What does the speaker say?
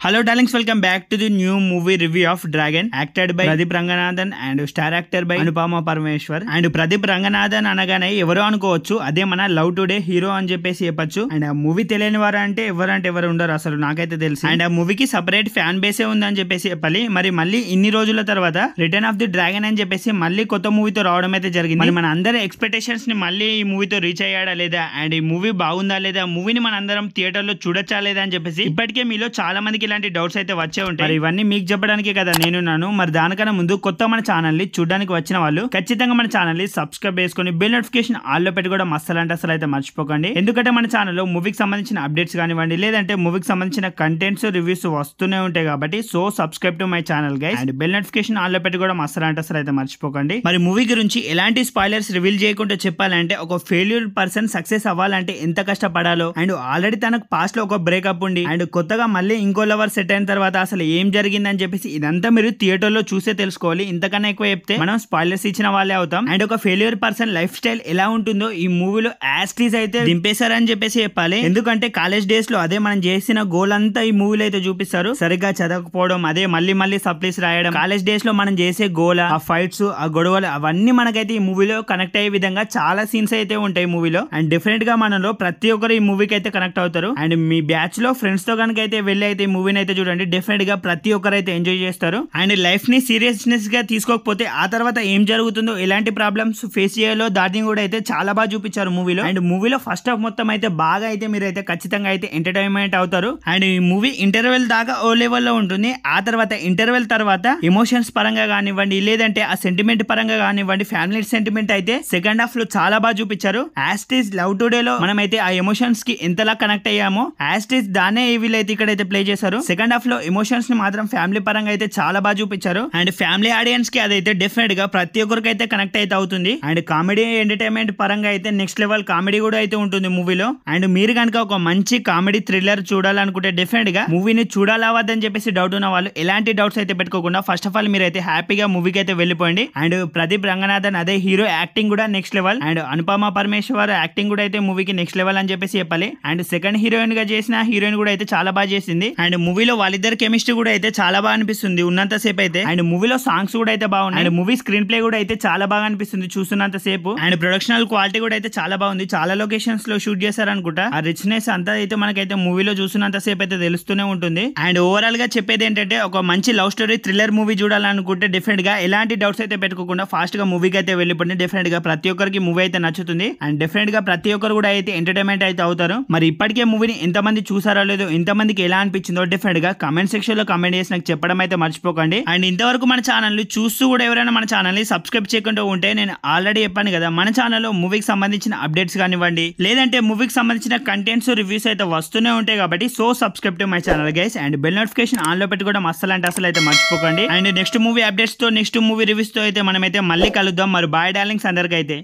Hello darlings, welcome back to the new movie review of Dragon, acted by Pradeep Ranganathan and star actor by Anupama Parameshwar. And Pradeep Ranganathan అనగానే ఎవరో అనుకోవచ్చు, అదే మన love today hero అని చెప్పేసి చెప్పొచ్చు. And ఆ movie తెలియని వారు అంటే ఎవరు ఉండరు, అసలు నాకైతే తెలుసు. అండ్ ఆ మూవీకి సపరేట్ ఫ్యాన్ బేసే ఉందని చెప్పేసి చెప్పాలి. మరి మళ్ళీ ఇన్ని రోజుల తర్వాత రిటర్న్ ఆఫ్ ది డ్రాగన్ అని చెప్పేసి మళ్ళీ కొత్త మూవీతో రావడం అయితే జరిగింది. మరి మన అందరి ఎక్స్పెక్టేషన్స్ ని మళ్ళీ ఈ మూవీతో రీచ్ అయ్యాడా లేదా, అండ్ ఈ మూవీ బాగుందా లేదా, మూవీని మన అందరం థియేటర్ లో చూడొచ్చా లేదా అని చెప్పేసి ఇప్పటికే మీలో చాలా మందికి ఇలాంటి డౌట్స్ అయితే వచ్చే ఉంటాయి. మరి ఇవన్నీ మీకు చెప్పడానికే కదా నేనున్నాను. మరి దానికన్నా ముందు కొత్త మన ఛానల్ ని చూడడానికి వచ్చిన వాళ్ళు ఖచ్చితంగా మన ఛానల్ ని సబ్స్క్రైబ్ చేసుకుని బెల్ నోటిఫికేషన్ ఆల్ లో పెట్టి కూడా అసలు అయితే మర్చిపోకండి. ఎందుకంటే మన ఛానల్లో మూవీకి సంబంధించిన అప్డేట్స్ కానివ్వండి, లేదంటే మూవీకి సంబంధించిన కంటెంట్స్ రివ్యూస్ వస్తూనే ఉంటాయి కాబట్టి so subscribe to my channel guys, and bell notification all లో పెట్టి కూడా అసలు అయితే మర్చిపోకండి. మరి మూవీ గురించి ఎలాంటి స్పాయిలర్స్ రివీల్ చేయకుండా చెప్పాలంటే, ఒక ఫెయిల్యూర్ పర్సన్ సక్సెస్ అవ్వాలంటే ఎంత కష్టపడాలో, అండ్ ఆల్రెడీ తనకు పాస్ట్ లో ఒక బ్రేకప్ ఉండి అండ్ కొత్తగా మళ్ళీ ఇంకో లవర్ సెట్ అయిన తర్వాత అసలు ఏం జరిగిందని చెప్పేసి ఇదంతా మీరు థియేటర్ లో చూసే తెలుసుకోవాలి. ఇంతకన్నా ఎక్కువ చెప్తే మనం స్పాయిలర్స్ ఇచ్చిన వాళ్ళే అవుతాం. అండ్ ఒక ఫెయిల్యూర్ పర్సన్ లైఫ్ స్టైల్ ఎలా ఉంటుందో ఈ మూవీలో యాస్టీస్ అయితే దింపేశారని చెప్పేసి చెప్పాలి. ఎందుకంటే కాలేజ్ డేస్ లో అదే మనం చేసిన గోల్ అంతా ఈ మూవీలో అయితే చూపిస్తారు. సరిగ్గా చదవకపోవడం, అదే మళ్ళీ సప్లీస్ రాయడం, కాలేజ్ డేస్ లో మనం చేసే గోల్, ఆ ఫైట్స్, ఆ గొడవలు, అవన్నీ మనకైతే ఈ మూవీలో కనెక్ట్ అయ్యే విధంగా చాలా సీన్స్ అయితే ఉంటాయి మూవీలో. అండ్ డిఫరెంట్ గా మనలో ప్రతి ఒక్కరు ఈ మూవీకి అయితే కనెక్ట్ అవుతారు. అండ్ మీ బ్యాచ్ లో ఫ్రెండ్స్ తో కనుక అయితే వెళ్ళి అయితే ఈ మూవీని అయితే చూడండి, డెఫినెట్ గా ప్రతి ఒక్కరు అయితే ఎంజాయ్ చేస్తారు. అండ్ లైఫ్ ని సీరియస్నెస్ గా తీసుకోకపోతే ఆ తర్వాత ఏం జరుగుతుందో, ఎలాంటి ప్రాబ్లమ్స్ ఫేస్ చేయాలో దాన్ని కూడా అయితే చాలా బాగా చూపించారు మూవీలో. అండ్ మూవీలో ఫస్ట్ హాఫ్ మొత్తం అయితే బాగా అయితే మీరు అయితే ఖచ్చితంగా అయితే ఎంటర్టైన్మెంట్ అవుతారు. అండ్ ఈ మూవీ ఇంటర్వెల్ దాకా ఓ లెవెల్ లో ఉంటుంది. ఆ తర్వాత ఇంటర్వెల్ తర్వాత ఎమోషన్స్ పరంగా కానివ్వండి, లేదంటే ఆ సెంటిమెంట్ పరంగా కానివ్వండి, ఫ్యామిలీ సెంటిమెంట్ అయితే సెకండ్ హాఫ్ లో చాలా బాగా చూపించారు. యాస్టీస్ లవ్ టుడే లో మనం అయితే ఆ ఎమోషన్స్ కి ఎంతలా కనెక్ట్ అయ్యామో, యాస్టీస్ దానే వీళ్ళైతే ఇక్కడైతే ప్లే చేశారు. సెకండ్ హాఫ్ లో ఎమోషన్స్ ని మాత్రం ఫ్యామిలీ పరంగా అయితే చాలా బాగా చూపించారు. అండ్ ఫ్యామిలీ ఆడియన్స్ కి అదైతే డెఫినెట్ గా ప్రతి ఒక్కరికి అయితే కనెక్ట్ అయితే అవుతుంది. అండ్ కామెడీ ఎంటర్టైన్మెంట్ పరంగా అయితే నెక్స్ట్ లెవెల్ కామెడీ కూడా అయితే ఉంటుంది మూవీలో. అండ్ మీరు కనుక ఒక మంచి కామెడీ థ్రిల్లర్ చూడాలనుకుంటే డెఫినెట్ గా మూవీని చూడాలవద్దని చెప్పేసి డౌట్ ఉన్న వాళ్ళు ఎలాంటి డౌట్స్ అయితే పెట్టుకోకుండా ఫస్ట్ ఆఫ్ ఆల్ మీరు అయితే హ్యాపీగా మూవీకి అయితే వెళ్ళిపోండి. అండ్ ప్రదీప్ రంగనాథన్ అదే హీరో యాక్టింగ్ కూడా next level. And Anupama Parameswaran acting కూడా అయితే మూవీకి నెక్స్ట్ లెవెల్ అని చెప్పేసి చెప్పాలి. అండ్ సెకండ్ హీరోయిన్ గా చేసిన హీరోయిన్ కూడా అయితే చాలా బాగా చేసింది. అండ్ మూవీలో వాళ్ళిద్దరు కెమిస్ట్రీ కూడా అయితే చాలా బాగా అనిపిస్తుంది ఉన్నంత సేపు అయితే. అండ్ మూవీలో సాంగ్స్ కూడా అయితే బాగున్నాయి. అండ్ మూవీ స్క్రీన్ ప్లే కూడా అయితే చాలా బాగా అనిపిస్తుంది చూస్తున్నంత సేపు. అండ్ ప్రొడక్షనల్ క్వాలిటీ కూడా అయితే చాలా బాగుంది. చాలా లొకేషన్స్ లో షూట్ చేశారు అనుకుంటా. ఆ రిచ్నెస్ అంతా అయితే మనకైతే మూవీలో చూస్తున్నంత సేపు అయితే తెలుస్తూనే ఉంటుంది. అండ్ ఓవరాల్ గా చెప్పేది ఏంటంటే, ఒక మంచి లవ్ స్టోరీ థ్రిల్లర్ మూవీ చూడాలనుకుంటే డెఫినెట్ గా ఎలాంటి డౌట్స్ అయితే పెట్టుకోకుండా ఫాస్ట్ గా మూవీకి అయితే వెళ్ళిపోండి. డెఫినెట్ గా ప్రతి ఒక్కరికి మూవీ అయితే నచ్చుతుంది. అండ్ డెఫినెట్ గా ప్రతి ఒక్కరు కూడా అయితే ఎంటర్టైన్మెంట్ అయితే అవుతారు. మరి ఇప్పటికే మూవీని ఎంతమంది చూసారో లేదో, ఎంతమందికి ఎలా అనిపించిందో డెఫినెట్ గా కమెంట్ సెక్షన్ లో కమెంట్ చేసి నాకు చెప్పడం అయితే మర్చిపోకండి. అండ్ ఇంతవరకు మన ఛానల్ ని చూస్తూ కూడా ఎవరైనా మన ఛానల్ ని సబ్స్క్రైబ్ చేయకుండా ఉంటే, నేను ఆల్రెడీ చెప్పాను కదా, మన ఛానల్లో మూవీకి సంబంధించిన అప్డేట్స్ కానివ్వండి, లేదంటే మూవీకి సంబంధించిన కంటెంట్స్ రివ్యూస్ అయితే వస్తూనే ఉంటాయి కాబట్టి so subscribe to my channel guys, and bell notification on లో పెట్టుకోవడం అసలు అయితే మర్చిపోకండి. అండ్ నెక్స్ట్ మూవీ అప్డేట్స్ తో, నెక్స్ట్ మూవీ రివ్యూస్ తో అయితే మనమైతే మళ్ళీ కలుద్దాం. మరి బాయ్ డార్లింగ్స్ అందరికైతే.